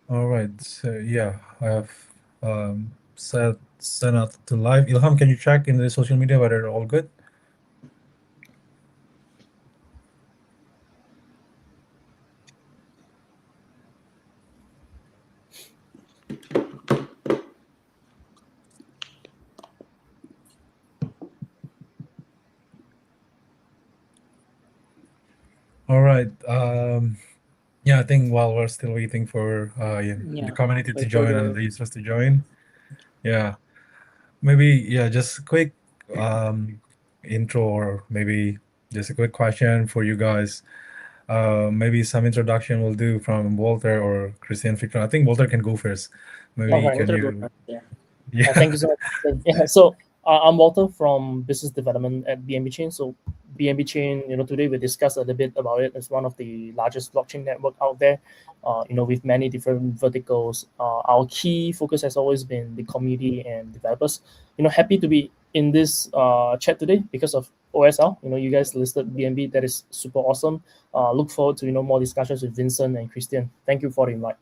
All right. So yeah, I have sent out to live. Ilham, can you check in the social media whether they're all good? All right. Yeah, I think while we're still waiting for yeah, the Yeah, community to wait for join and the the users to join. Yeah, maybe yeah, just a quick intro or maybe just a quick question for you guys. Maybe some introduction we'll do from Walter or Christian Victor. I think Walter can go first. All Maybe right. can Walter go you? first. Yeah. Thank Yeah. you so much. Yeah, so I'm Walter from Business Development at BNB Chain. So BNB Chain, today we discuss a little bit about it. It's one of the largest blockchain network out there. With many different verticals. Our key focus has always been the community and developers. Happy to be in this chat today because of OSL. You guys listed BNB. That is super awesome. Look forward to more discussions with Vincent and Christian. Thank you for the invite.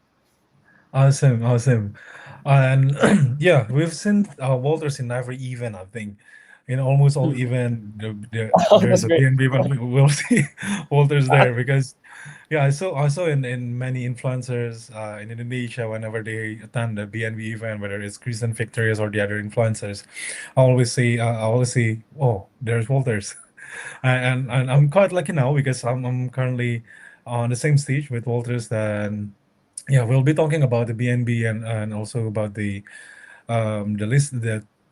Awesome, awesome. And yeah, we've seen Walters in every event, I think. In almost all Mm. event, Oh, there's that's a great. BNB, but we'll see Walters there because yeah, I saw in many influencers in Indonesia whenever they attend the BNB event, whether it's Christian Victorious or the other influencers, I always see, oh, there's Walters. And I'm quite lucky now because I'm currently on the same stage with Walters. And yeah, we'll be talking about the BNB and also about the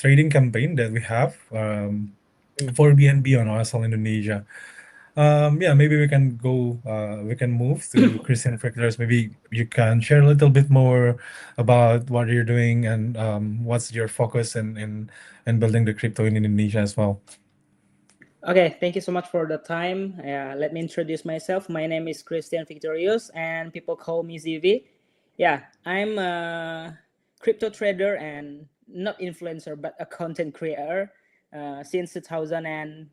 trading campaign that we have Mm. for BNB on OSL Indonesia. Yeah, maybe we can move to Christian Fricklers. Maybe you can share a little bit more about what you're doing and what's your focus in building the crypto in Indonesia as well. Okay, thank you so much for the time. Let me introduce myself. My name is Christian Victorious, and people call me ZV. Yeah, I'm a crypto trader and not influencer, but a content creator since 2019,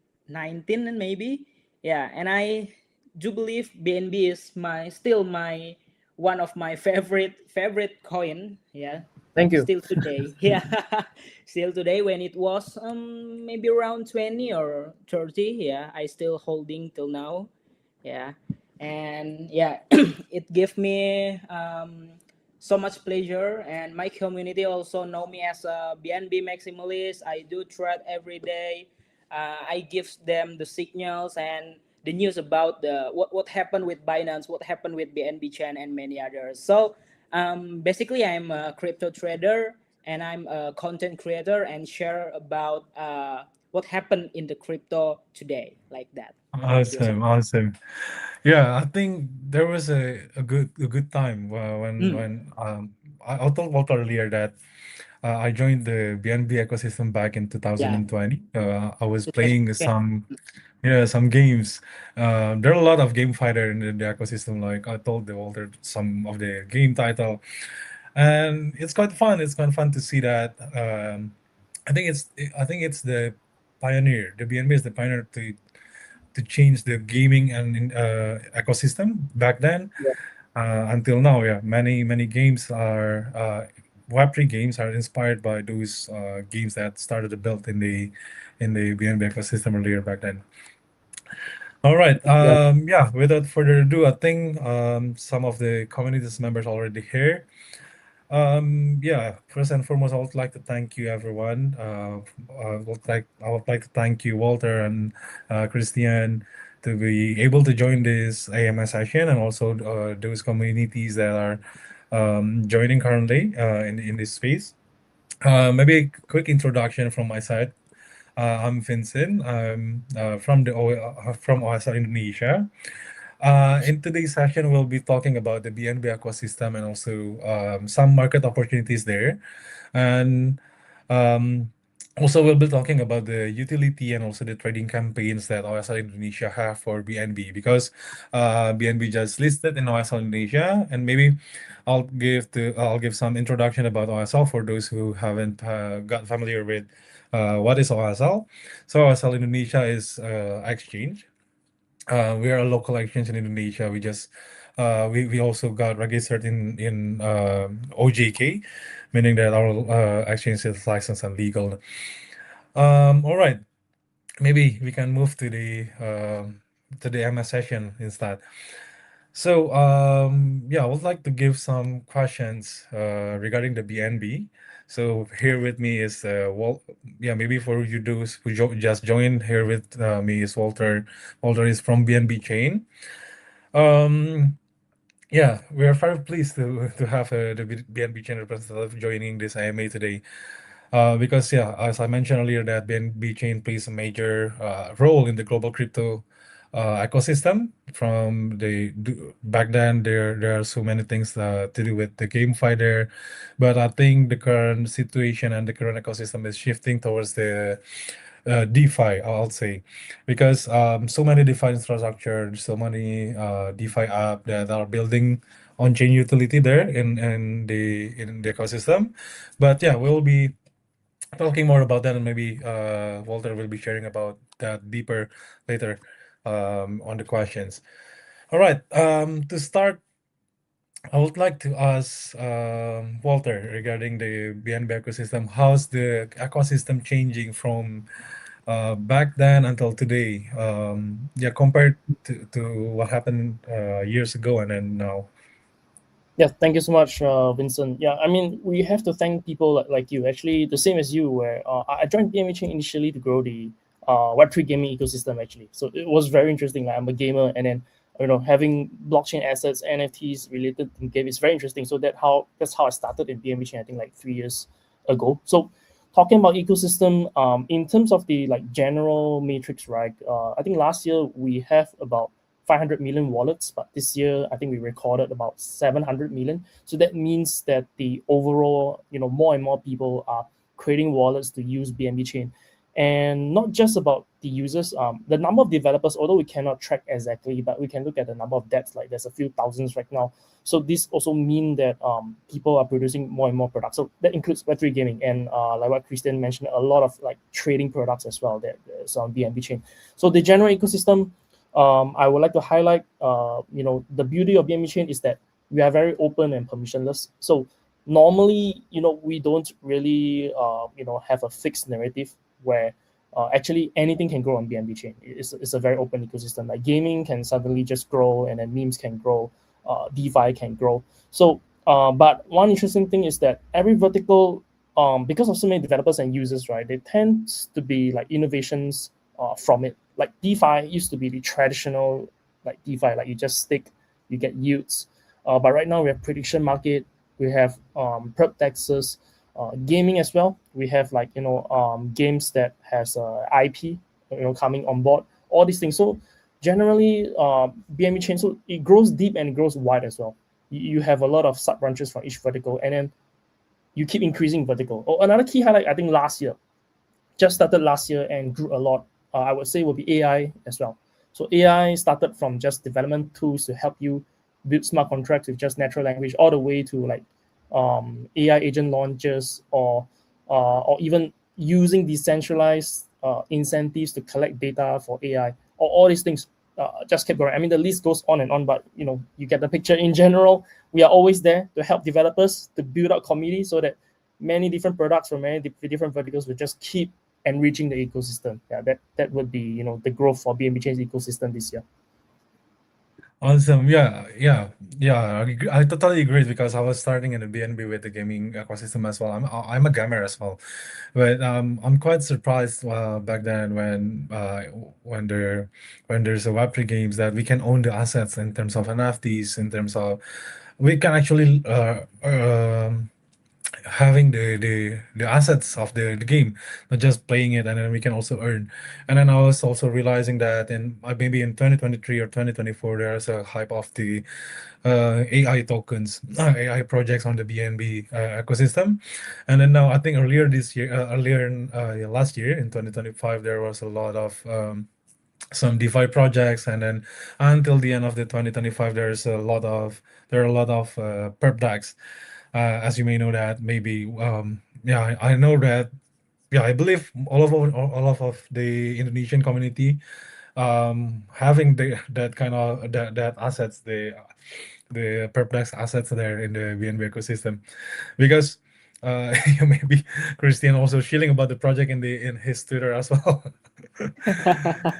maybe. Yeah, and I do believe BNB is my still my one of my favorite coin. Yeah, Thank you. still today. Yeah, still today when it was maybe around 20 or 30. Yeah, I still holding till now. Yeah, and yeah, it gave me so much pleasure, and my community also know me as a BNB maximalist. I do trade every day. I give them the signals and the news about the what happened with Binance, what happened with BNB chain, and many others. So basically, I'm a crypto trader and I'm a content creator and share about what happened in the crypto today, like that. Thank you so Awesome, awesome. Yeah, I think there was a good time much. when I told Walter earlier that I joined the BNB ecosystem back in Yeah. 2020. I was playing 2010. some games. There are a lot of game fighter in the ecosystem. Like I told the Walter some of the game title, and it's quite fun. It's quite fun to see that. I think it's the pioneer. The BNB is the pioneer to change the gaming and ecosystem back then Yeah. until now. Yeah, many games are Web3 games are inspired by those games that started to build in the BNB ecosystem earlier back then. All right. Yeah. Yeah. Without further ado, I think some of the community's members already here. Yeah, first and foremost, I would like to thank you, everyone. I would like to thank you, Walter and Christian, to be able to join this AMS session, and also those communities that are joining currently in this space. Maybe a quick introduction from my side. I'm Vincent. I'm from OSL Indonesia. In today's session, we'll be talking about the BNB ecosystem and also some market opportunities there. And um, also, we'll be talking about the utility and also the trading campaigns that OSL Indonesia have for BNB because BNB just listed in OSL Indonesia. And maybe I'll give some introduction about OSL for those who haven't got familiar with what is OSL. So OSL Indonesia is exchange. We are a local exchange in Indonesia. We just we also got registered in OJK, meaning that our exchange is licensed and legal. All right, maybe we can move to the MS session instead. So, yeah, I would like to give some questions regarding the BNB. So here with me is yeah, maybe for you those who just joined here with me is Walter. Walter is from BNB Chain. Um, yeah, we are very pleased to have the BNB Chain representative joining this IMA today. Because yeah, as I mentioned earlier, that BNB chain plays a major role in the global crypto ecosystem. Back then, there are so many things to do with the GameFi there, but I think the current situation and the current ecosystem is shifting towards the DeFi, I'll say, because so many DeFi infrastructure, so many DeFi app that are building on-chain utility there in the ecosystem. But yeah, we'll be talking more about that, and maybe Walter will be sharing about that deeper later on the questions. All right. To start, I would like to ask Walter regarding the BNB ecosystem. How's the ecosystem changing from back then until today? Yeah, compared to what happened years ago and then now. Yeah, thank you so much, Vincent. Yeah, I mean, we have to thank people like you. Actually, the same as you, where I joined BNB Chain initially to grow the Web3 gaming ecosystem. Actually, so it was very interesting. Like, I'm a gamer, and then having blockchain assets, NFTs related to game is very interesting. So that's how I started in BNB Chain. I think like 3 years ago. So talking about ecosystem, in terms of the like general matrix, right? I think last year we have about 500 million wallets, but this year I think we recorded about 700 million. So that means that the overall, more and more people are creating wallets to use BNB chain. And not just about the users, the number of developers, although we cannot track exactly, but we can look at the number of dApps, like there's a few thousands right now. So this also mean that people are producing more and more products. So that includes Web3 gaming and like what Christian mentioned, a lot of like trading products as well that is on BNB chain. So the general ecosystem, I would like to highlight, the beauty of BNB chain is that we are very open and permissionless. So normally, we don't really, have a fixed narrative where actually anything can grow on BNB chain. It's a very open ecosystem. Like gaming can suddenly just grow, and then memes can grow, DeFi can grow. So, but one interesting thing is that every vertical, because of so many developers and users, right, they tend to be like innovations from it. Like DeFi used to be the traditional like DeFi, like you just stake, you get yields. But right now we have prediction market, we have perp taxes, gaming as well. We have like games that has IP coming on board. All these things. So generally, BNB chain, so it grows deep and it grows wide as well. You have a lot of sub branches from each vertical, and then you keep increasing vertical. Oh, another key highlight I think last year, just started last year and grew a lot, I would say, will be AI as well. So AI started from just development tools to help you build smart contracts with just natural language, all the way to like AI agent launches, or even using decentralized incentives to collect data for AI, or all these things. Just kept growing. I mean, the list goes on and on, but you get the picture. In general, we are always there to help developers to build out community so that many different products from many different verticals will just keep enriching the ecosystem. Yeah, that would be the growth for BNB Chain's ecosystem this year. Awesome. Yeah. I totally agree because I was starting in the BNB with the gaming ecosystem as well. I'm a gamer as well, but I'm quite surprised back then when there's a Web3 games that we can own the assets in terms of NFTs, in terms of we can actually having the assets of the game, not just playing it, and then we can also earn. And then I was also realizing that in maybe in 2023 or 2024, there's a hype of the AI tokens, AI projects on the BNB ecosystem. And then now I think earlier this year, yeah, last year in 2025, there was a lot of some DeFi projects, and then until the end of the 2025, there are a lot of perp DAX. As you may know that maybe yeah, I know that yeah, I believe all of the Indonesian community having that kind of that assets, the perplexed assets there in the BNB ecosystem, because maybe Christian also shilling about the project in his Twitter as well.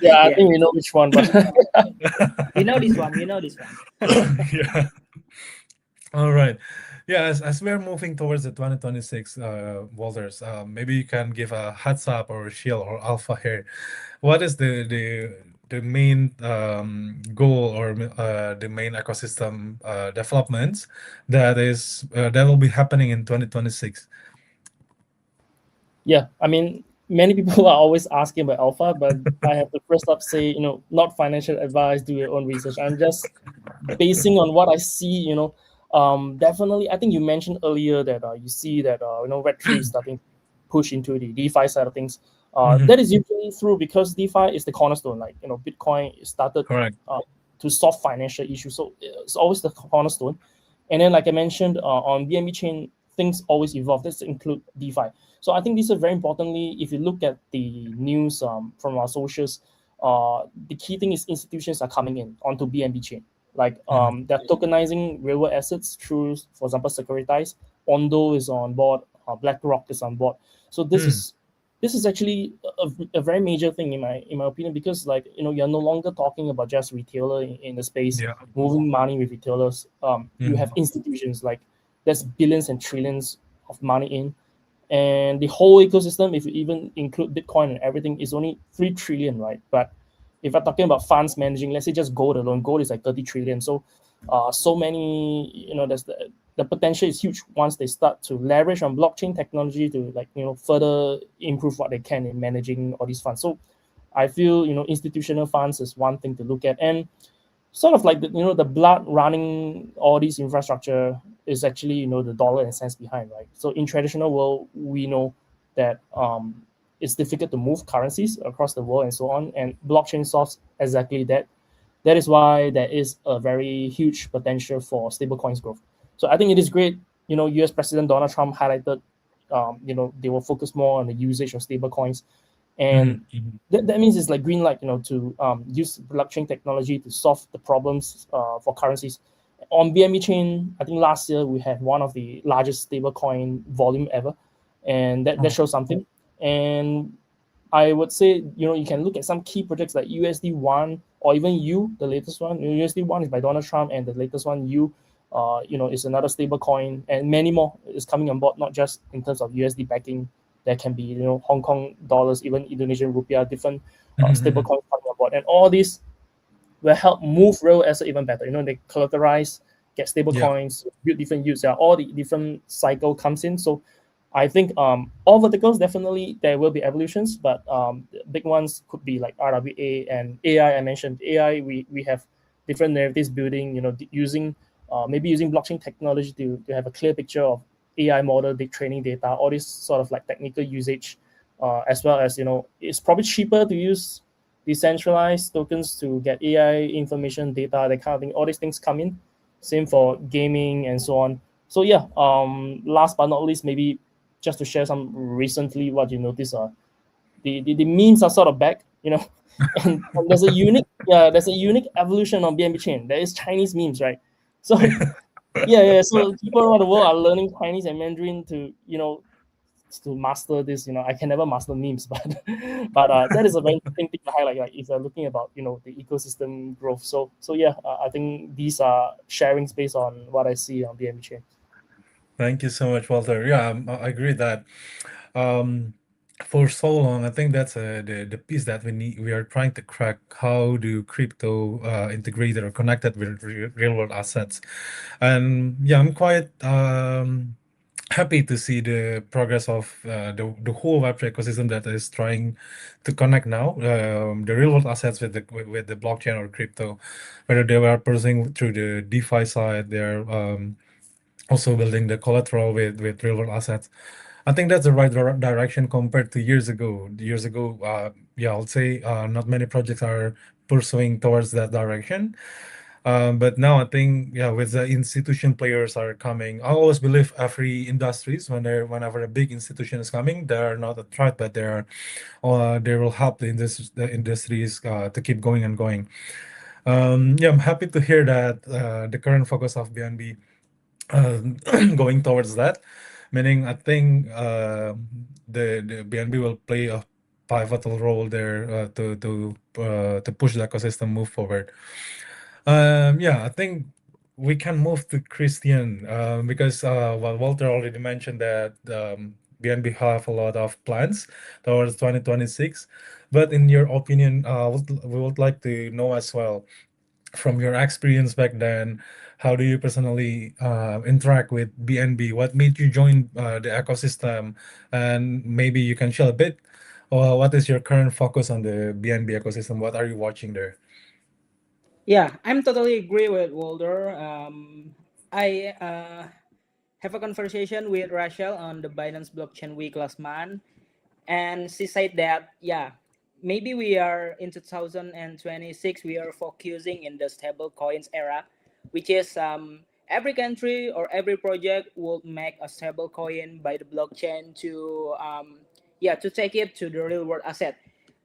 Yeah, I Yeah, think we know which one, but we know this one. We know this one. Yeah. All right. Yeah, as we're moving towards the 2026, Walters, maybe you can give a heads up or a shield or alpha here. What is the main goal or the main ecosystem developments that will be happening in 2026? yeah, I mean, many people are always asking about alpha, but I have to first up say, not financial advice, do your own research. I'm just basing on what I see, definitely. I think you mentioned earlier that you see that Web3 is starting to push into the DeFi side of things. Hmm. That is usually through because DeFi is the cornerstone. Like Bitcoin started Correct. uh, to solve financial issues, so it's always the cornerstone. And then, like I mentioned, on BNB chain, things always evolve. This include DeFi. So I think this is very importantly. If you look at the news from our socials, the key thing is institutions are coming in onto BNB chain. Like Hmm. they're tokenizing real world assets through, for example, Securitize. Ondo is on board. BlackRock is on board. So this is actually a very major thing in my opinion, because like you're no longer talking about just retailer in the space Yeah. moving money with retailers. You have Hmm. institutions like there's billions and trillions of money in, and the whole ecosystem, if you even include Bitcoin and everything, is only 3 trillion, right? But if we're talking about funds managing, let's say just gold alone, gold is like 30 trillion. So so many, there's the potential is huge once they start to leverage on blockchain technology to, like, further improve what they can in managing all these funds. So I feel, institutional funds is one thing to look at. And sort of like the blood running all these infrastructure is actually the dollar and cents behind, right? So in traditional world, we know that it's difficult to move currencies across the world and so on, and blockchain solves exactly that. That is why there is a very huge potential for stablecoins growth. So I think it is great. US President Donald Trump highlighted, they will focus more on the usage of stablecoins, and Hmm. that means it's like green light, to use blockchain technology to solve the problems for currencies. On BNB chain, I think last year we had one of the largest stablecoin volume ever, and that Oh. shows something. And I would say, you can look at some key projects like USD1 or even U, the latest one. USD1 is by Donald Trump, and the latest one, U, is another stable coin, and many more is coming on board, not just in terms of USD backing. There can be, Hong Kong dollars, even Indonesian rupiah, different stable Hmm. coins coming on board. And all these will help move real asset even better. They collateralize, get stable Yeah. coins, build different use. Yeah, all the different cycle comes in. So I think all verticals definitely there will be evolutions, but the big ones could be like RWA and AI. I mentioned AI. We have different narratives building. Using maybe using blockchain technology to have a clear picture of AI model, the training data, all this sort of like technical usage, as well as it's probably cheaper to use decentralized tokens to get AI information, data, that kind of thing. All these things come in. Same for gaming and so on. So yeah, last but not least, maybe just to share some recently what you notice are the memes are sort of back, and there's a unique evolution on BNB chain. There is Chinese memes, right? So yeah. So people around the world are learning Chinese and Mandarin to master this. I can never master memes, but that is a very interesting thing to highlight. Like if you're looking about the ecosystem growth. So yeah, I think these are sharings based on what I see on BNB chain. Thank you so much, Walter. Yeah, I agree that um, for so long, I think that's the piece that we are trying to crack. How do crypto integrated or connected with real world assets? And yeah, I'm quite happy to see the progress of the whole Web3 ecosystem that is trying to connect now the real world assets with the blockchain or crypto, whether they were pursuing through the DeFi side, they're also building the collateral with real world assets. I think that's the right direction compared to years ago. Years ago, yeah, I'll say not many projects are pursuing towards that direction. But now I think, yeah, with the institution players are coming, I always believe every industries whenever a big institution is coming, they are not a threat, but they will help the industries to keep going and going. Yeah, I'm happy to hear that the current focus of BNB uh, going towards that, meaning I think the BNB will play a pivotal role there to push the ecosystem move forward. Yeah, I think we can move to Christian because well, Walter already mentioned that BNB have a lot of plans towards 2026. But in your opinion, we would like to know as well, from your experience back then, how do you personally interact with BNB? What made you join the ecosystem? And maybe you can share a bit. What is your current focus on the BNB ecosystem? What are you watching there? Yeah, I'm totally agree with Walter. I have a conversation with Rachel on the Binance Blockchain Week last month, and she said that yeah, maybe we are in 2026. We are focusing in the stable coins era, which is every country or every project will make a stable coin by the blockchain to yeah, to take it to the real world asset.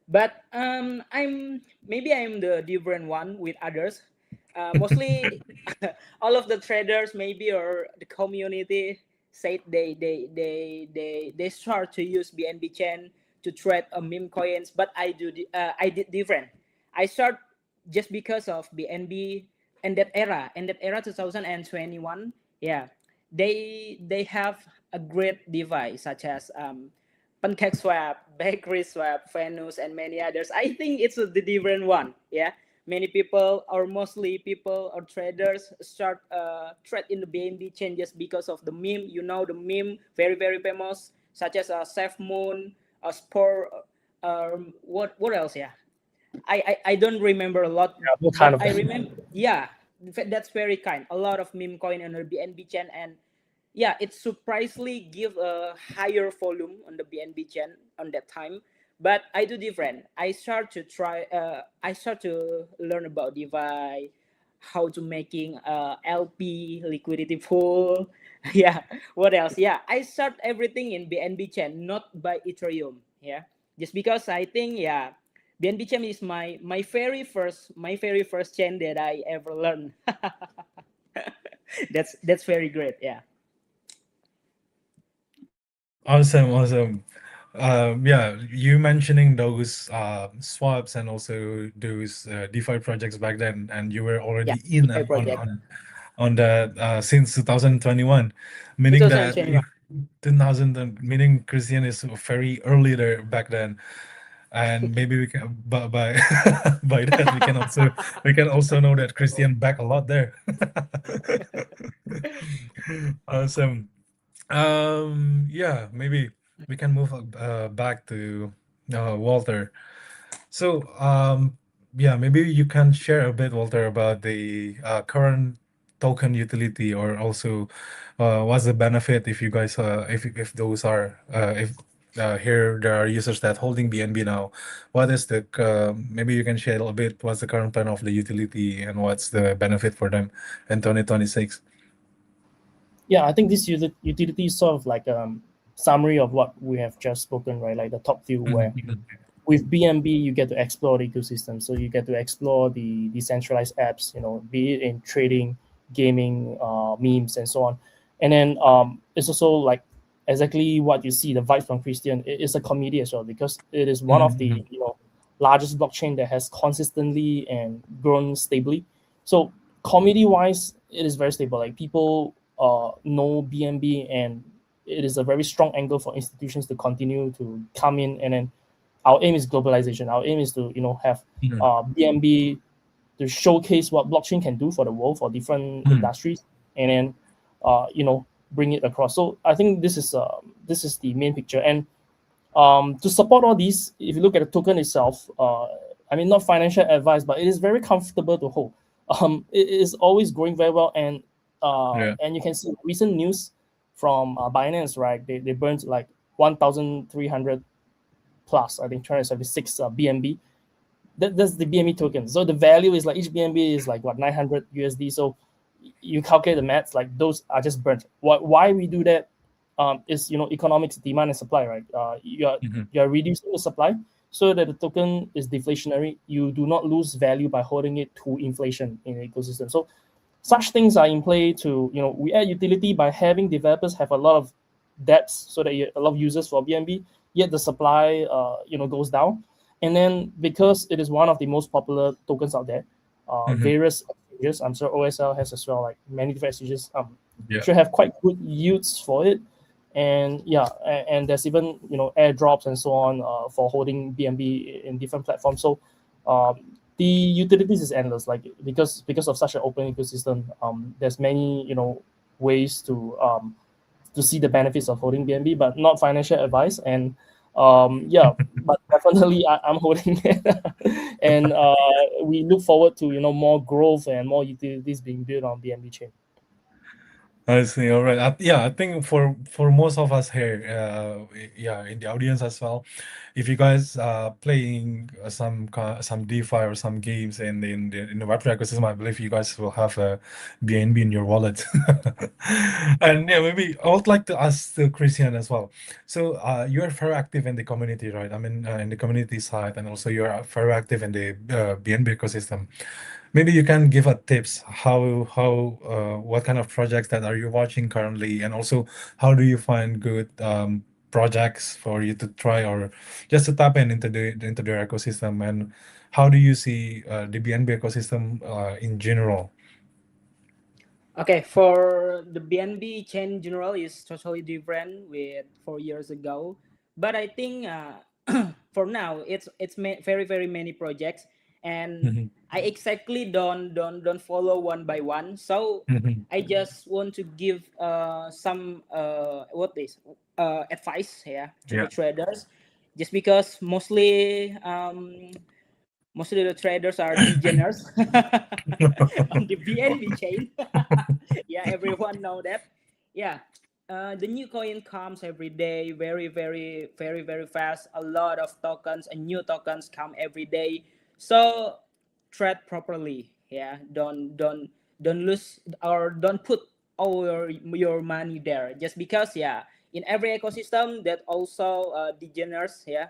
But I'm the different one with others. Mostly, all of the traders maybe or the community said they start to use BNB chain to trade meme coins, but I did different. I start just because of BNB and that era, 2021. Yeah, they have a great device such as Pancake Swap, Bakery Swap, Venus, and many others. I think it's the different one. Yeah, many people or mostly people or traders start trade in the BNB chain just because of the meme. You know the meme, very famous, such as Safe Moon, a Spore. What else? Yeah, I don't remember a lot, Yeah, what kind but of I thing? remember. Yeah, that's very kind. A lot of meme coin on the BNB chain, and yeah, it surprisingly give a higher volume on the BNB chain on that time. But I do different. I start to learn about DeFi, how to making LP liquidity pool. Yeah, what else? Yeah, I start everything in BNB chain, not by Ethereum. Yeah, just because I think yeah, BNB chain is my very first chain that I ever learned. That's very great. Yeah. Awesome, awesome. Yeah, you mentioning those swaps and also those DeFi projects back then, and you were Yeah, already in DeFi project. on that since 2021, meaning that 2021. 2000, meaning Christian is very early there back then, and maybe we can by by that we can also know that Christian back a lot there. Awesome. Yeah, maybe we can move back to Walter. So, yeah, maybe you can share a bit, Walter, about the current token utility, or also what's the benefit if you guys, if those are, if here there are users that holding BNB now, what is the, maybe you can share a little bit, what's the current plan of the utility and what's the benefit for them in 2026? Yeah, I think this utility is sort of like summary of what we have just spoken, right? Like the top view, where Mhm. with BNB you get to explore the ecosystem. So you get to explore the decentralized apps, be it in trading, gaming, memes, and so on. And then it's also like exactly what you see, the vibe from Christian. It is a community as well, because it is one of the Mhm. largest blockchain that has consistently and grown stably. So community wise, it is very stable. Like people know BNB, and it is a very strong angle for institutions to continue to come in. And then our aim is globalization. Our aim is to have Mhm. BNB to showcase what blockchain can do for the world, for different Mhm. industries, and then bring it across. So I think this is the main picture. And to support all these, if you look at the token itself, I mean, not financial advice, but it is very comfortable to hold. It is always growing very well, Yeah. and you can see recent news from Binance, right? They burned like 1,300 plus, I think 376 BNB. that's the BNB token. So the value is like each BNB is like what 900 USD. So you calculate the maths, like those are just burnt. Why we do that is economics, demand and supply, right? Mhm. You're reducing the supply so that the token is deflationary. You do not lose value by holding it to inflation in the ecosystem. So such things are in play to we add utility by having developers have a lot of depths so that a lot of users for BNB, yet the supply goes down. And then because it is one of the most popular tokens out there, Mhm. various exchanges, I'm sure OSL has as well, like many different exchanges, Yeah. should have quite good yields for it. And yeah, and there's even airdrops and so on for holding BNB in different platforms. So the utilities is endless, like because of such an open ecosystem. There's many ways to see the benefits of holding BNB, but not financial advice. And yeah, but definitely I'm holding it, and we look forward to more growth and more utilities being built on BNB chain. I see. All right. Yeah, I think for most of us here, yeah, in the audience as well, if you guys playing some DeFi or some games in the Web3 ecosystem, I believe you guys will have a BNB in your wallet. And yeah, maybe I would like to ask Christian as well. So you're very active in the community, right? I mean, in the community side, and also you're very active in the BNB ecosystem. Maybe you can give us tips how what kind of projects that are you watching currently, and also how do you find good projects for you to try or just to tap into their ecosystem, and how do you see the BNB ecosystem in general? Okay, for the BNB chain in general is totally different with 4 years ago, but I think for now very very many projects, and Mhm, I exactly don't follow one by one. So mhm, I just want to give some advice here to the yeah. traders, just because mostly the traders are degenerates on the BNB chain. Yeah, everyone know that. Yeah, the new coin comes every day, very, very, very, very fast. A lot of tokens and new tokens come every day. So trade properly. Yeah, don't lose or don't put all your money there just because in every ecosystem that also degenerates. Yeah,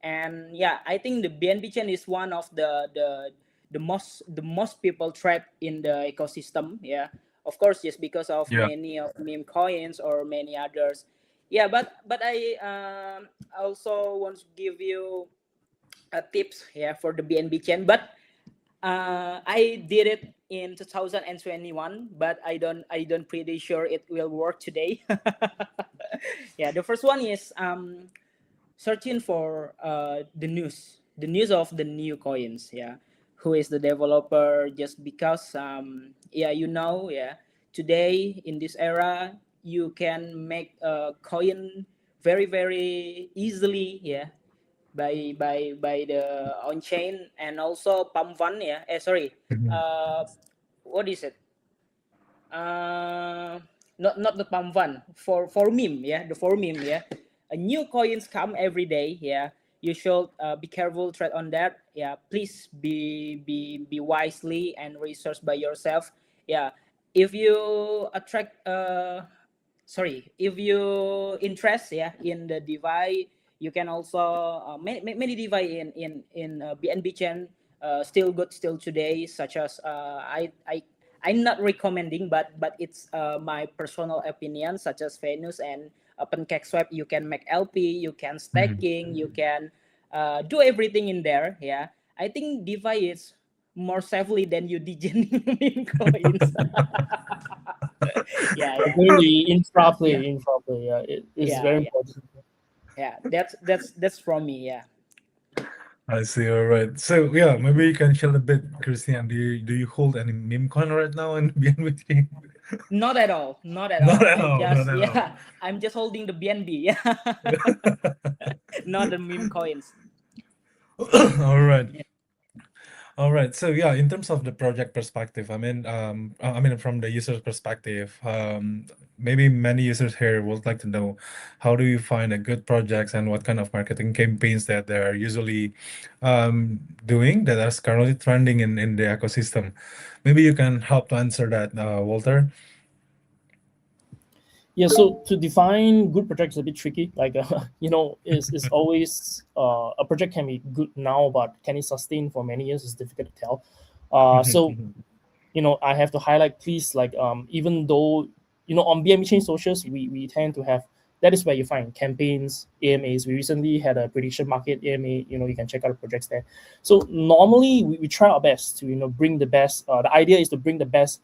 and yeah, I think the BNB chain is one of the most people trapped in the ecosystem. Yeah, of course, just because of Yeah. many of meme coins or many others. Yeah, but I also want to give you tips, yeah, for the BNB chain. But I did it in 2021, but I don't pretty sure it will work today. Yeah, the first one is searching for the news of the new coins. Yeah, who is the developer? Just because today in this era you can make a coin very very easily. Yeah, by the on chain, and also pump one. Yeah, sorry, Mhm, uh what is it? uh not the pump one, for meme. Yeah, the for meme. Yeah, a new coins come every day. Yeah, you should be careful trade on that. Yeah, please be wisely and research by yourself. Yeah, if you attract sorry, if you interest, yeah, in the device, you can also many device in BNB chain still good still today, such as I'm not recommending, but it's my personal opinion, such as Venus and OpenCakeSwap. You can make LP, you can mhm. staking, you can do everything in there. Yeah, I think DeFi is more safely than you degening coins. Yeah, yeah, Again, the yeah, infra play, yeah, it is yeah, very yeah, important. yeah. That's from me. Yeah. I see. All right. So yeah, maybe you can share a bit, Christian. Do you hold any meme coin right now in BNB? Not at all. Not at Not all. at I'm all. Not just at all. yeah. I'm just holding the BNB. Yeah. Not the meme coins. All right. Yeah. All right. So yeah, in terms of the project perspective, I mean, from the user's perspective, maybe many users here would like to know, how do you find a good projects and what kind of marketing campaigns that they're usually doing that are currently trending in the ecosystem? Maybe you can help to answer that, Walter. Yeah, so to define good project is a bit tricky. Like, is always a project can be good now, but can it sustain for many years is difficult to tell. So I have to highlight, please, like, even though on BNB Chain socials, we tend to have, that is where you find campaigns, AMAs. We recently had a prediction market AMA. You can check out the projects there. So normally we try our best to bring the best. The idea is to bring the best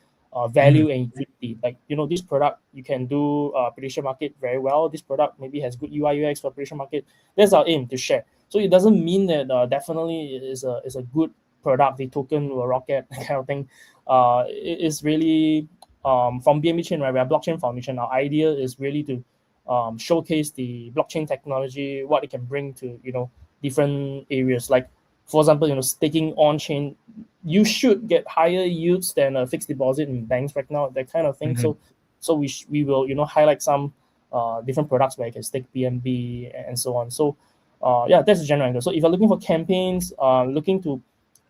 value and utility. Like this product you can do prediction market very well. This product maybe has good UI UX for prediction market. That's our aim to share. So it doesn't mean that definitely is a good product, the token will rocket kind of thing. It is really from BNB Chain, right? We are blockchain foundation. Our idea is really to showcase the blockchain technology, what it can bring to different areas. Like for example, staking on chain, you should get higher yields than a fixed deposit in banks right now. That kind of thing. Mhm. So we will highlight some different products where you can stake BNB and so on. So yeah, that's the general angle. So if you're looking for campaigns, looking to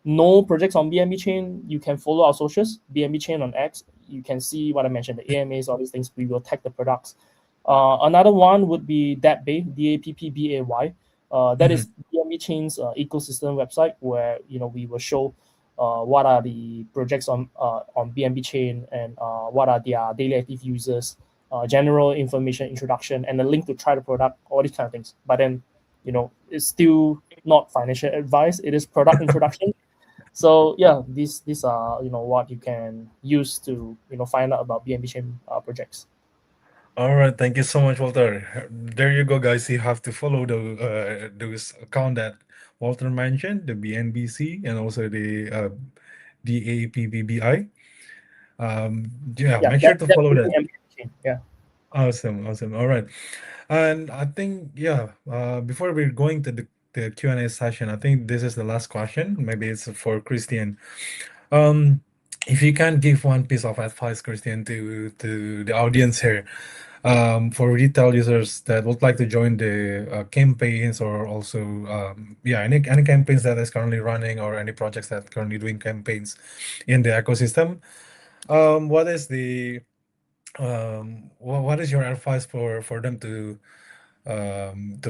know projects on BNB chain, you can follow our socials, BNB chain on X. You can see what I mentioned, the AMAs, all these things. We will tag the products. Another one would be Dappbay, DAPPBAY. That is Mhm. BNB chain's ecosystem website where we will show what are the projects on BNB chain and what are their daily active users, general information introduction, and a link to try the product, all these kind of things. But then it's still not financial advice. It is product introduction. So yeah, these are what you can use to find out about BNB chain projects. All right, thank you so much, Walter. There you go, guys. You have to follow the those account that Walter mentioned, the BNBC and also the DAPBBI. Yeah, Yeah, make sure that to that follow that. BNB chain. Yeah. Awesome, awesome. All right, and I think yeah, before we're going to the Q&A session, I think this is the last question. Maybe it's for Christian. Um, if you can give one piece of advice, Christian, to the audience here, for retail users that would like to join the campaigns or also yeah, any campaigns that is currently running or any projects that currently doing campaigns in the ecosystem, what is the what is your advice for them to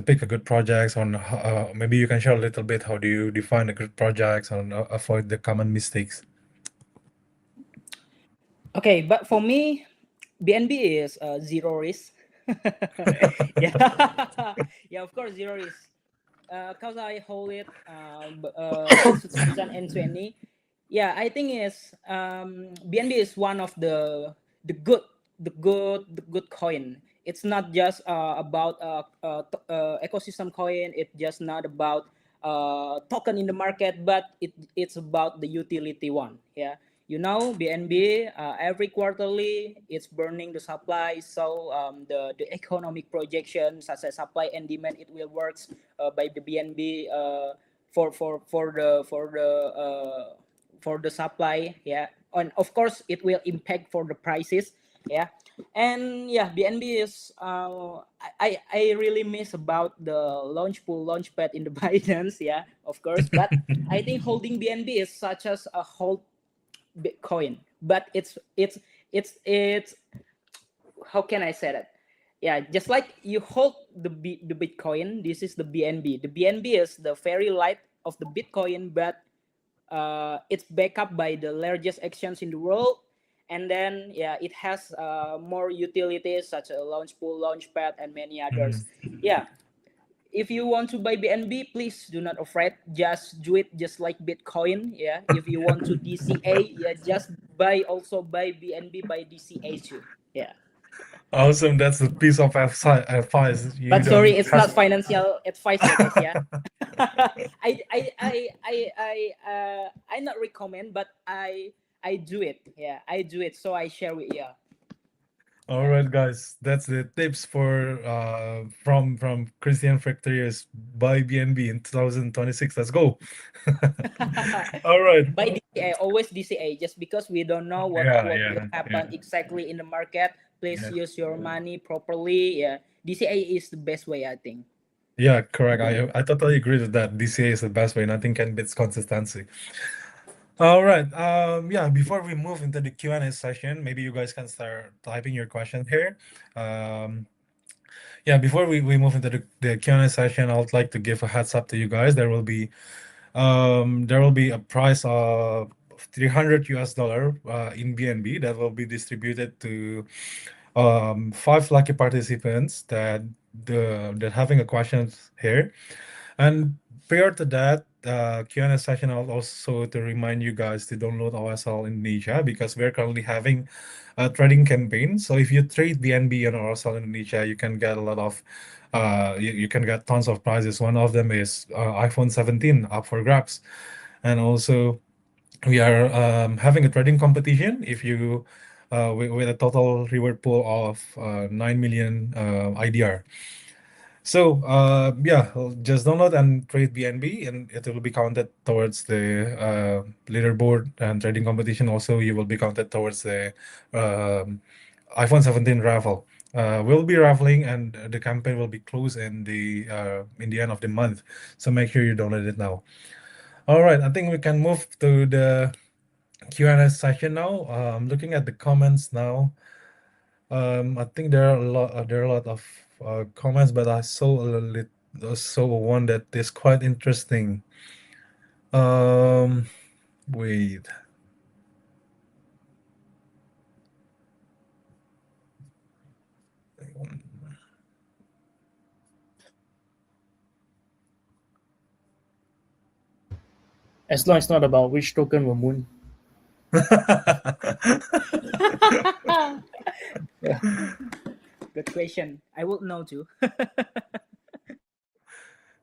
pick a good projects on maybe you can share a little bit how do you define a good projects and avoid the common mistakes. Okay, but for me, BNB is zero risk. Yeah, yeah, of course zero risk. Cause I hold it since 2020. Yeah, I think is BNB is one of the good the good coin. It's not just about ecosystem coin. It's just not about token in the market, but it's about the utility one. Yeah, BNB every quarterly it's burning the supply, so the economic projection such as supply and demand it will works by the BNB for the supply, yeah, and of course it will impact for the prices, yeah. And yeah, BNB is I really miss about the launch pool launch pad in the Binance, yeah, of course, but I think holding BNB is such as a hold Bitcoin, but it's how can I say that? Yeah, just like you hold the Bitcoin, this is the BNB. The BNB is the very light of the Bitcoin, but it's backed up by the largest exchange in the world. And then yeah, it has more utilities such as launch pool, launchpad, and many others. Mhm. Yeah, if you want to buy BNB, please do not afraid. Just do it just like Bitcoin. Yeah. If you want to DCA, yeah, just buy BNB by DCA too. Yeah. Awesome, that's a piece of advice you But sorry, don't it's not trust. financial advice, yeah, guys. Yeah. I not recommend, but I do it. Yeah, I do it. So I share with you. All right, guys, that's the tips for from Christian Factories by BNB in 2026. Let's go. All right. By DCA, always DCA, just because we don't know what Yeah, what will yeah, yeah. happen exactly in the market. please Yeah. use your money properly. Yeah, DCA is the best way, I think. Yeah, correct. I totally agree with that. DCA is the best way. Nothing can beat consistency. All right. Yeah, before we move into the Q&A session, maybe you guys can start typing your question here. Um, yeah, before we move into the Q&A session, I would like to give a heads up to you guys. There will be a prize of 300 US dollar in BNB that will be distributed to five lucky participants that having a question here. And prior to that, Q&A session, I'll also to remind you guys to download OSL Indonesia because we're currently having a trading campaign. So if you trade BNB on OSL Indonesia, you can get a lot of, you can get tons of prizes. One of them is iPhone 17 up for grabs. And also we are having a trading competition. If you with a total reward pool of 9 million IDR. So yeah, just download and trade BNB, and it will be counted towards the leaderboard and trading competition. Also, you will be counted towards the iPhone 17 raffle. We'll be raffling, and the campaign will be closed in the end of the month. So make sure you download it now. All right, I think we can move to the Q&A session now. Looking at the comments now. I think there are a lot of comments, but I saw one that is quite interesting. Um, wait. As long as it's not about which token will moon. Yeah. Good question. I would know too.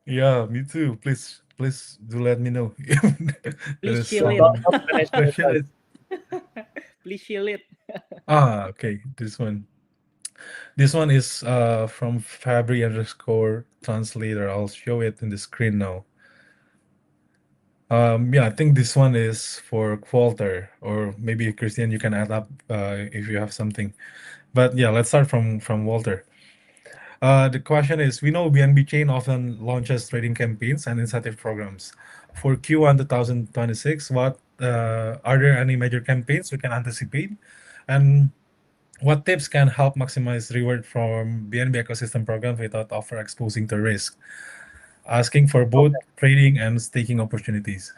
Yeah, me too. Please do let me know. There Please is chill No, it. some not financial special. advice. Please chill it. Okay. This one is from Fabri underscore translator. I'll show it in the screen now. Yeah, I think this one is for Walter, or maybe Christian, you can add up if you have something. But yeah, let's start from Walter. The question is, we know BNB Chain often launches trading campaigns and incentive programs. For Q1 2026, what are there any major campaigns we can anticipate? And what tips can help maximize reward from BNB ecosystem programs without over exposing to risk? Asking for both Okay. trading and staking opportunities.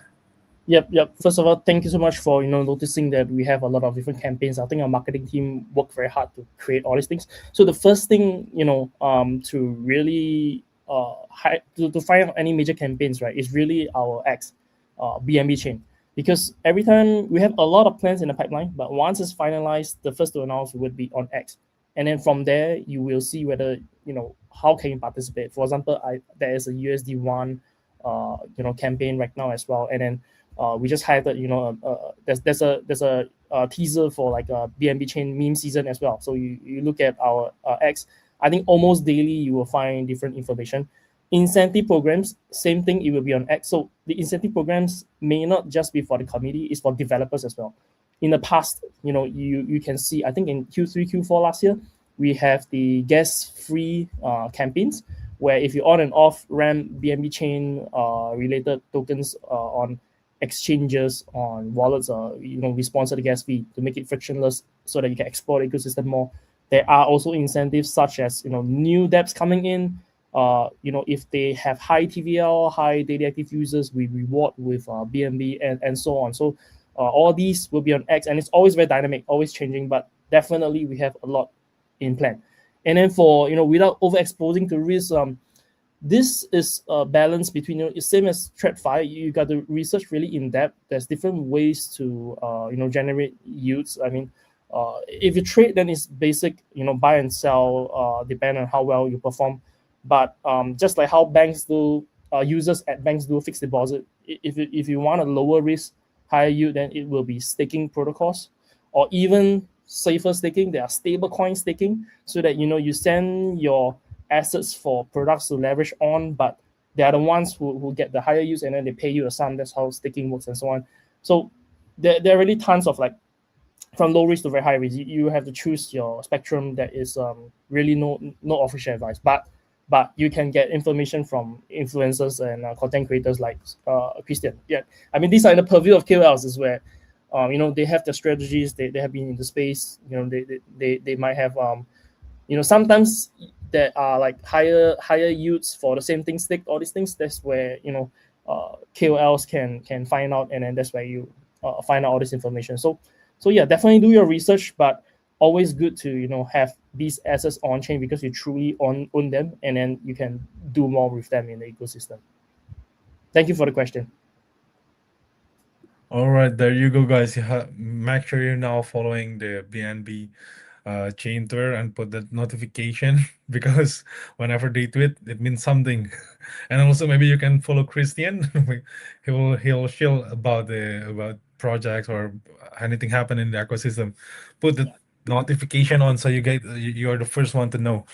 Yep. First of all, thank you so much for noticing that we have a lot of different campaigns. I think our marketing team worked very hard to create all these things. So the first thing to really to find out any major campaigns, right, is really our X, BNB chain, because every time we have a lot of plans in the pipeline, but once it's finalized, the first to announce would be on X, and then from there you will see whether how can you participate. For example, there is a USD1 campaign right now as well, and then we just highlighted, there's a teaser for like a BNB chain meme season as well. So you look at our X, I think almost daily you will find different information. Incentive programs, same thing, it will be on X. So the incentive programs may not just be for the community, it's for developers as well. In the past, you can see, I think in Q3, Q4 last year, we have the gas free campaigns where if you on and off ramp BNB chain related tokens on exchanges, on wallets, we sponsor the gas fee to make it frictionless so that you can explore the ecosystem more. There are also incentives such as new dApps coming in. If they have high TVL, high daily active users, we reward with BNB and so on. So all these will be on X, and it's always very dynamic, always changing, but definitely we have a lot in plan. And then for without overexposing to risk, this is a balance between same as TradFi. You got to research really in depth. There's different ways to generate yields. I mean, if you trade, then it's basic buy and sell, depend on how well you perform. But just like how banks do, users at banks do fixed deposit. If you want a lower risk, higher yield, then it will be staking protocols, or even safer staking. There are stable coin staking, so that you send your assets for products to leverage on, but they are the ones who get the higher use, and then they pay you a sum. That's how staking works and so on. So there are really tons of like from low risk to very high risk. You have to choose your spectrum that is really no official advice, but you can get information from influencers and content creators like Christian. Yeah, I mean these are in the purview of KOLs, is where they have their strategies. They have been in the space. They might have sometimes there are like higher yields for the same thing stick, all these things. That's where KOLs can find out, and then that's where you find out all this information. So yeah, definitely do your research, but always good to have these assets on chain because you truly own them, and then you can do more with them in the ecosystem. Thank you for the question. All right, there you go, guys. Make sure you're now following the BNB chain Twitter and put that notification because whenever they tweet, it means something. And also maybe you can follow Christian. He'll share about the about projects or anything happen in the ecosystem. Put the notification on so you're the first one to know.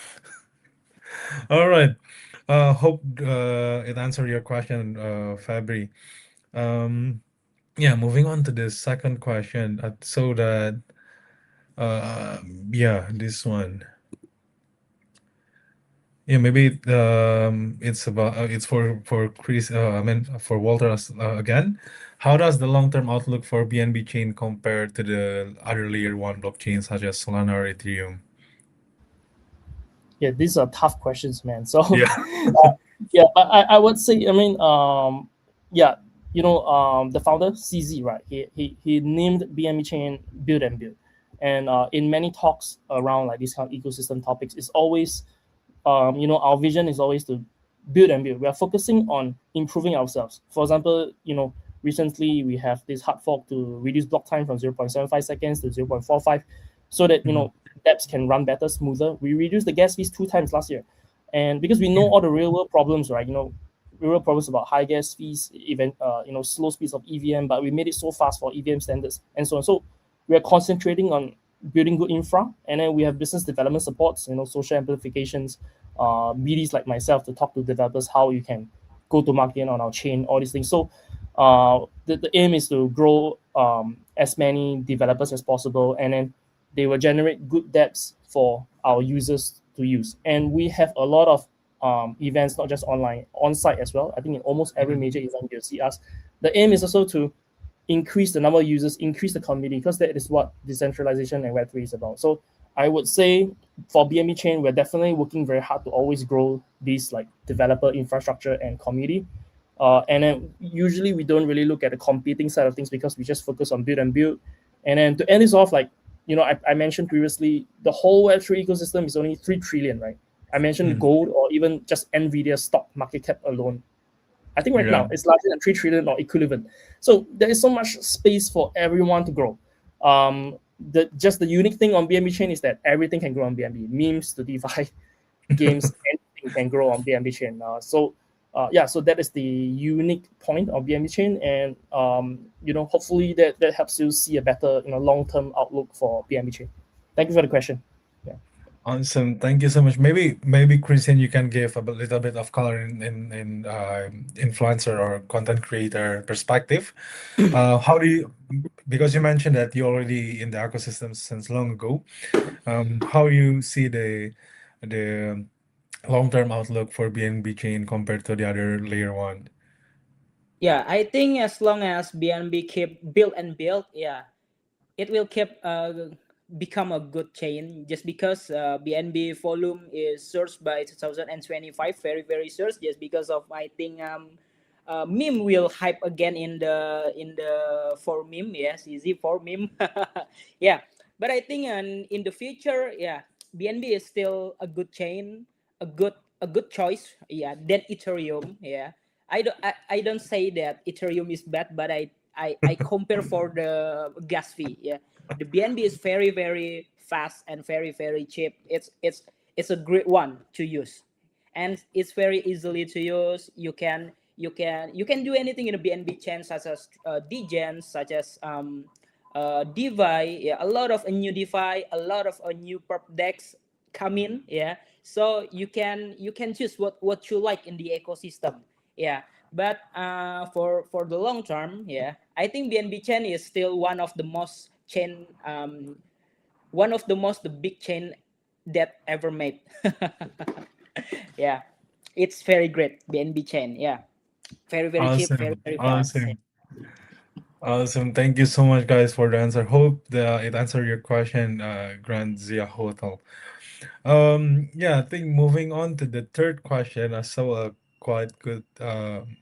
All right. Hope it answered your question, Fabri. Um, yeah, moving on to the second question. So that uh, yeah, this one. Yeah, maybe it's about it's for Chris. I mean for Walter again. How does the long-term outlook for BNB chain compare to the other layer one blockchains such as Solana or Ethereum? Yeah, these are tough questions, man. So Yeah. yeah, I would say, I mean, yeah, the founder CZ, right? He named BNB chain build and build, and in many talks around like these kind of ecosystem topics, it's always our vision is always to build and build. We are focusing on improving ourselves. For example, recently we have this hard fork to reduce block time from 0.75 seconds to 0.45 so that, Mhm. dApps can run better, smoother. We reduced the gas fees 2 times last year. And because we know Yeah. all the real world problems, right? Real world problems about high gas fees, even, slow speeds of EVM, but we made it so fast for EVM standards and so on. So we are concentrating on building good infra, and then we have business development supports, social amplifications, BDs like myself to talk to developers how you can go to market on our chain, all these things. So the aim is to grow as many developers as possible, and then they will generate good dApps for our users to use. And we have a lot of events, not just online, on site as well. I think in almost every Mhm. major event you'll see us. The aim is also to increase the number of users, increase the community, because that is what decentralization and Web3 is about. So I would say for BNB chain, we're definitely working very hard to always grow these like developer infrastructure and community. And then usually we don't really look at the competing side of things because we just focus on build and build. And then to end this off, like, I mentioned previously, the whole Web3 ecosystem is only 3 trillion, right? I mentioned Mhm. gold or even just NVIDIA stock market cap alone. I think right Yeah. now it's larger than 3 trillion or equivalent. So there is so much space for everyone to grow. The unique thing on BNB chain is that everything can grow on BNB. Memes to DeFi, games, anything can grow on BNB chain. So that is the unique point of BNB chain, and hopefully that helps you see a better long term outlook for BNB chain. Thank you for the question. Yeah. Awesome. Thank you so much. Maybe Christian, you can give a little bit of color in influencer or content creator perspective. How do you, because you mentioned that you're already in the ecosystem since long ago, how you see the long-term outlook for BNB chain compared to the other layer one? Yeah, I think as long as BNB keep build and build, yeah, it will keep become a good chain just because BNB volume is surged by 2025 very surged just because of I think meme will hype again in the for meme, yes, easy for meme. Yeah, but I think in the future, yeah, BNB is still a good chain, a good choice, yeah, than Ethereum. Yeah, I don't say that Ethereum is bad, but I compare for the gas fee. Yeah, the BNB is very fast and very cheap. It's a great one to use, and it's very easily to use. You can do anything in a BNB chain, such as dgens, such as DeFi. Yeah, a lot of new DeFi, a lot of new perp decks come in. Yeah, so you can choose what you like in the ecosystem. Yeah, but for the long term, yeah, I think BNB chain is still one of the most chain, one of the most the big chain that ever made. Yeah, it's very great, BNB chain. Yeah, very cheap, Awesome. very fast. Awesome. Awesome. Thank you so much, guys, for the answer. Hope it answered your question, Grand Zia Hotel. Yeah, I think moving on to the third question, I saw a quite good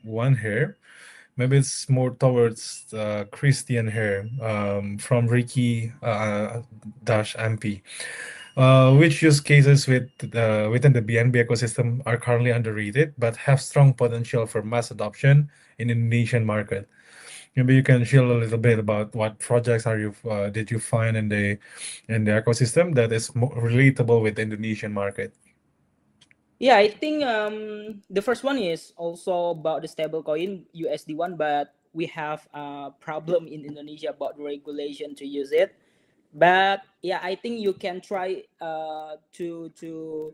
one here. Maybe it's more towards Christian here, from Ricky dash MP. Which use cases within the BNB ecosystem are currently underrated but have strong potential for mass adoption in Indonesian market? Maybe you can share a little bit about what projects are you did you find in the ecosystem that is more relatable with the Indonesian market? Yeah, I think the first one is also about the stablecoin USD one, but we have a problem in Indonesia about the regulation to use it. But yeah, I think you can try to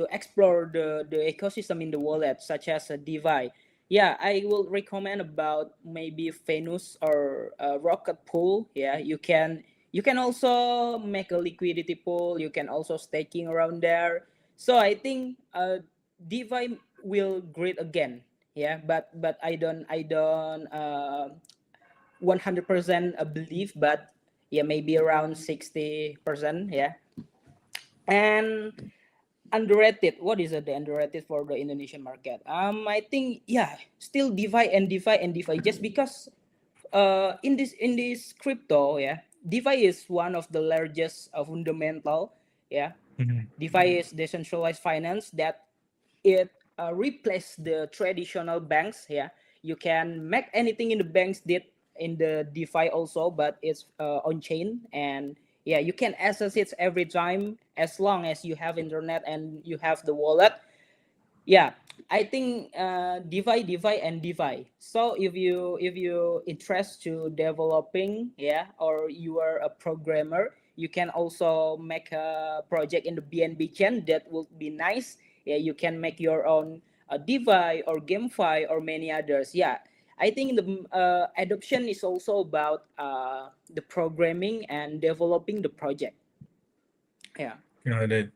explore the ecosystem in the wallet, such as a DeFi. Yeah, I will recommend about maybe Venus or Rocket Pool. Yeah, you can also make a liquidity pool. You can also staking around there. So I think DeFi will great again. Yeah, but I don't 100% believe, but yeah, maybe around 60%. Yeah, and underrated. What is the underrated for the Indonesian market? I think yeah, still DeFi, just because in this crypto, yeah, DeFi is one of the largest fundamental. Yeah, Mhm. DeFi is decentralized finance that it replace the traditional banks. Yeah, you can make anything in the banks did in the DeFi also, but it's on chain, and yeah, you can access it every time as long as you have internet and you have the wallet. Yeah, I think DeFi, so if you interest to developing, yeah, or you are a programmer, you can also make a project in the BNB chain. That would be nice. Yeah, you can make your own DeFi or GameFi or many others. Yeah, I think the adoption is also about the programming and developing the project. Yeah. Got it.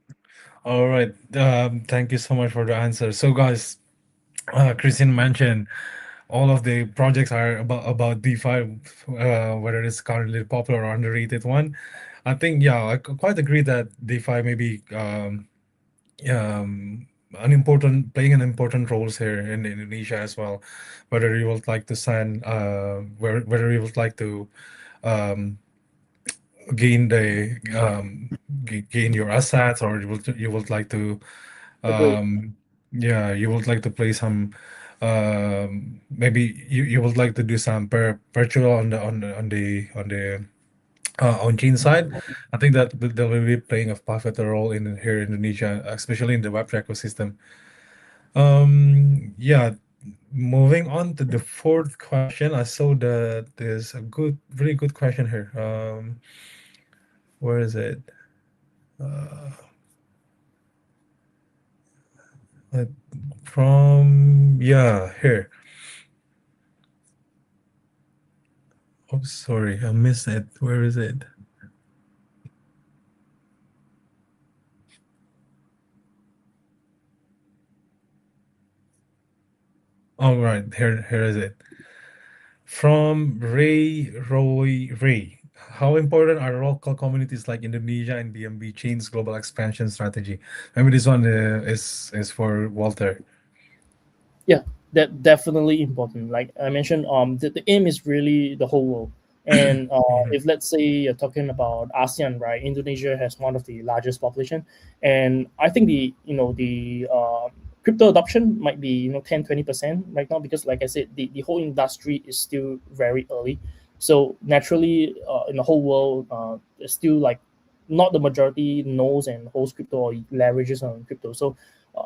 All right. Thank you so much for the answer. So, guys, Christian mentioned all of the projects are about DeFi, whether it's currently popular or underrated one. I think yeah, I quite agree that DeFi may be an important playing an important roles here in Indonesia as well. Whether you would like to sign, whether you would like to um, gain gain your assets, or you would like to Agreed. yeah, you would like to play some maybe you would like to do some virtual on the on chain side. I think that they will be playing a pivotal role in here in Indonesia, especially in the web ecosystem. Yeah, moving on to the fourth question, I saw that there's a really good question here. Where is it? Uh, from yeah, here. Oh, sorry, I missed it. Where is it? All right, here is it. From Ray. How important are local communities like Indonesia and BMB Chain's global expansion strategy? Maybe this one is for Walter. Yeah, that definitely important. Like I mentioned, the aim is really the whole world. And Mhm. if let's say you're talking about ASEAN, right? Indonesia has one of the largest population, and I think the crypto adoption might be 10-20% right now, because like I said, the whole industry is still very early. So naturally, in the whole world, there's still like not the majority knows and holds crypto or leverages on crypto. So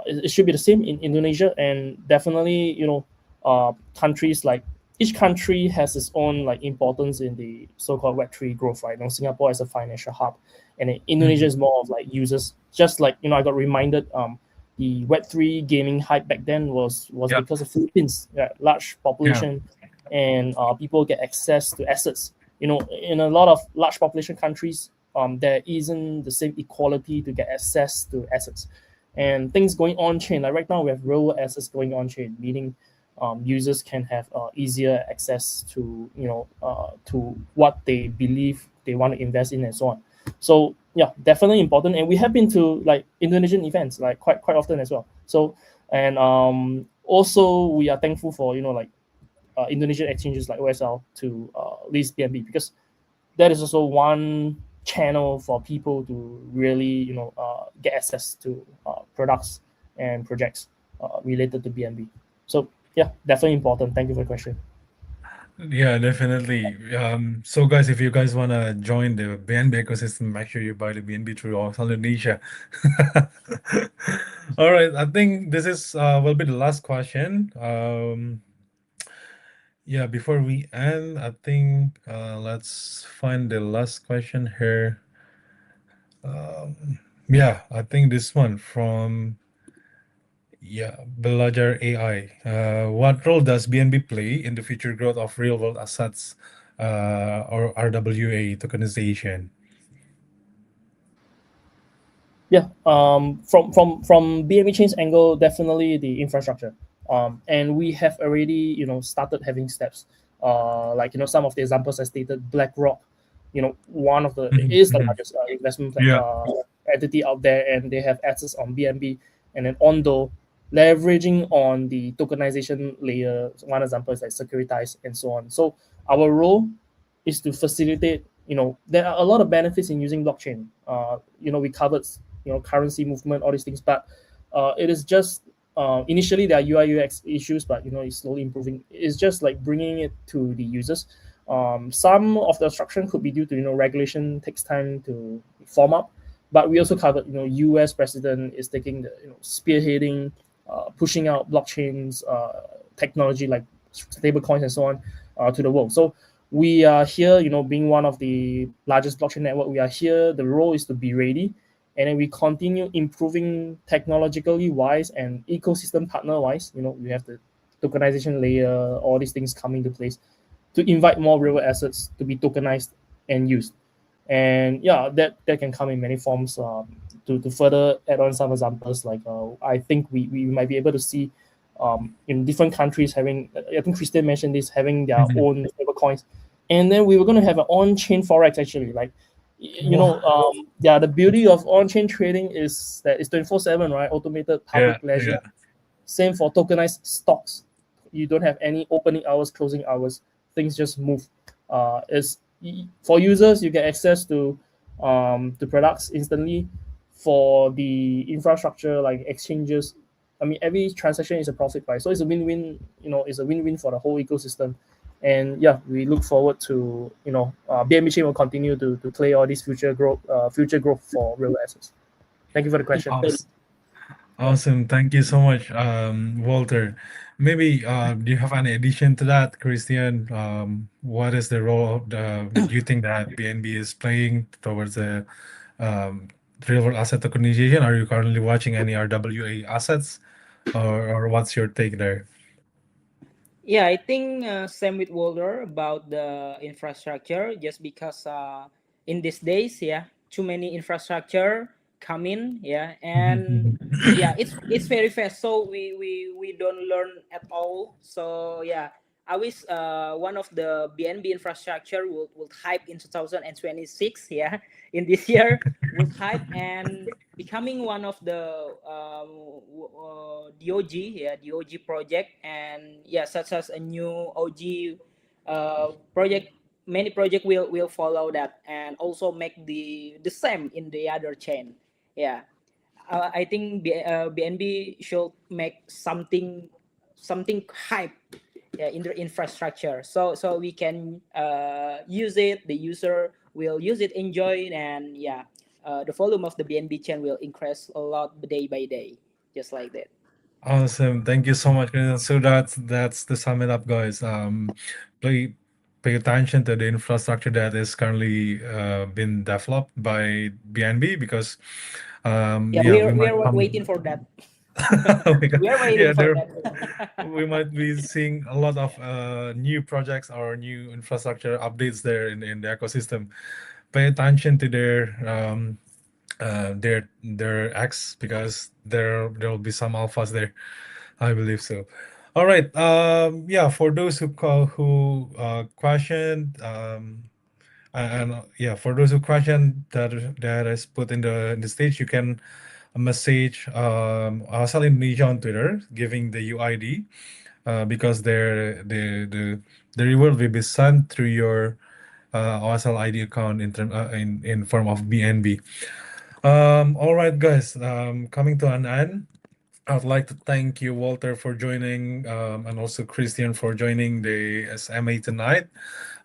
it should be the same in Indonesia, and definitely countries like each country has its own like importance in the so-called Web3 growth, right? Singapore is a financial hub, and Indonesia Mhm. is more of like users. Just like I got reminded the Web3 gaming hype back then was Yeah, because of Philippines, yeah, large yeah, population, and people get access to assets. in a lot of large population countries, there isn't the same equality to get access to assets. And things going on chain, like right now we have real assets going on chain, meaning users can have easier access to to what they believe they want to invest in and so on. So yeah, definitely important. And we have been to like Indonesian events like quite often as well. So and also we are thankful for like Indonesian exchanges like OSL to list BNB, because that is also one channel for people to really get access to products and projects related to BNB. So yeah, definitely important. Thank you for the question. Yeah, definitely. So guys, if you guys wanna join the BNB ecosystem, make sure you buy the BNB through osl.indonesia. All right, I think this is will be the last question. Yeah, before we end, I think let's find the last question here. Yeah, I think this one from Belajar AI. What role does BNB play in the future growth of real world assets or RWA tokenization? Yeah, from BME Chain's angle, definitely the infrastructure. And we have already started having steps. Like some of the examples I stated, BlackRock, one of the Mhm, is the mhm. largest investment Yeah. entity out there, and they have access on BNB, and then Ondo, leveraging on the tokenization layer. One example is like securitize and so on. So our role is to facilitate. There are a lot of benefits in using blockchain. We covered currency movement, all these things, but it is just initially there are UI UX issues, but it's slowly improving. It's just like bringing it to the users. Some of the obstruction could be due to regulation takes time to form up, but we also covered US president is taking the spearheading, pushing out blockchains technology like stable coins and so on to the world. So we are here, being one of the largest blockchain network. We are here. The role is to be ready, and then we continue improving technologically wise and ecosystem partner wise. We have the tokenization layer, all these things coming to place to invite more real assets to be tokenized and used. And yeah, that can come in many forms. To further add on some examples, like I think we might be able to see in different countries having, I think Christian mentioned this, having their Mhm. own stable coins. And then we were going to have an on-chain forex actually, like Wow. yeah, the beauty of on-chain trading is that it's 24/7, right? Automated Yeah, public ledger. yeah. Same for tokenized stocks. You don't have any opening hours, closing hours. Things just move. Is For users, you get access to products instantly. For the infrastructure like exchanges, I mean, every transaction is a profit, right? So it's a win-win. It's a win-win for the whole ecosystem. And yeah, we look forward to BNB chain will continue to play all these future growth for real assets. Thank you for the question. Awesome. Awesome. Thank you so much, Walter. Maybe do you have any addition to that, Christian? What is the role of do you think that BNB is playing towards the um, real world asset tokenization? Are you currently watching any RWA assets, or what's your take there? Yeah, I think same with Walter about the infrastructure. Just because in these days, yeah, too many infrastructure come in, yeah, and Mhm, yeah, it's very fast. So we don't learn at all. So yeah, I wish one of the BNB infrastructure will hype in 2026. Yeah, in this year will hype and becoming one of the DOG, yeah, DOG project, and yeah, such as a new OG project. Many project will follow that and also make the same in the other chain. Yeah, I think BNB should make something hype, yeah, in the infrastructure, so we can use it. The user will use it, enjoy it, and yeah, the volume of the BNB chain will increase a lot day by day, just like that. Awesome. Thank you so much, Christian. So that's the sum it up, guys. Play pay attention to the infrastructure that is currently been developed by BNB because Yeah, yeah, we we might are come. waiting for that. Because, We are waiting yeah, for there that. we might be seeing a lot of new projects or new infrastructure updates there in the ecosystem. Pay attention to their X, because there will be some alphas there. I believe so. All right. Yeah, for those who questioned, and yeah, for those who question that is put in the stage, you can message Asal Indonesia on Twitter, giving the UID, because the reward will be sent through your OSL ID account in form of BNB. All right, guys. Coming to an end, I'd like to thank you, Walter, for joining, and also Christian for joining the SMA tonight.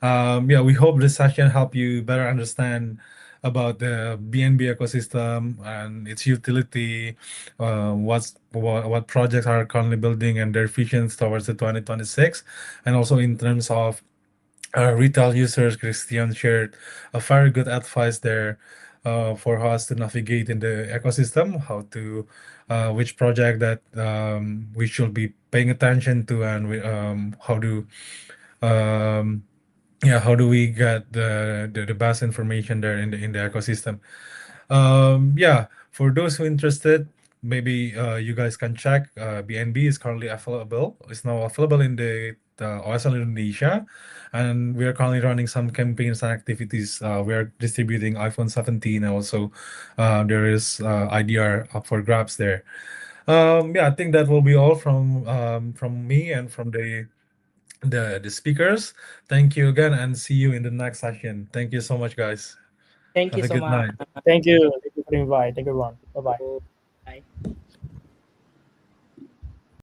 Yeah, we hope this session helped you better understand about the BNB ecosystem and its utility, what projects are currently building and their visions towards the 2026, and also in terms of retail users. Christian shared a very good advice there for us to navigate in the ecosystem, how to which project that we should be paying attention to, and how do um, yeah, how do we get the best information there in the ecosystem. Yeah, for those who interested, maybe you guys can check. BNB is currently available. It's now available in the OSL Indonesia, and we are currently running some campaigns and activities. We are distributing iPhone 17, and also there is IDR up for grabs there. Yeah, I think that will be all from me and from the speakers. Thank you again, and see you in the next session. Thank you so much, guys. Thank Have you a so good much. night. Thank you. Thank you for the invite. Thank you, everyone. Bye bye.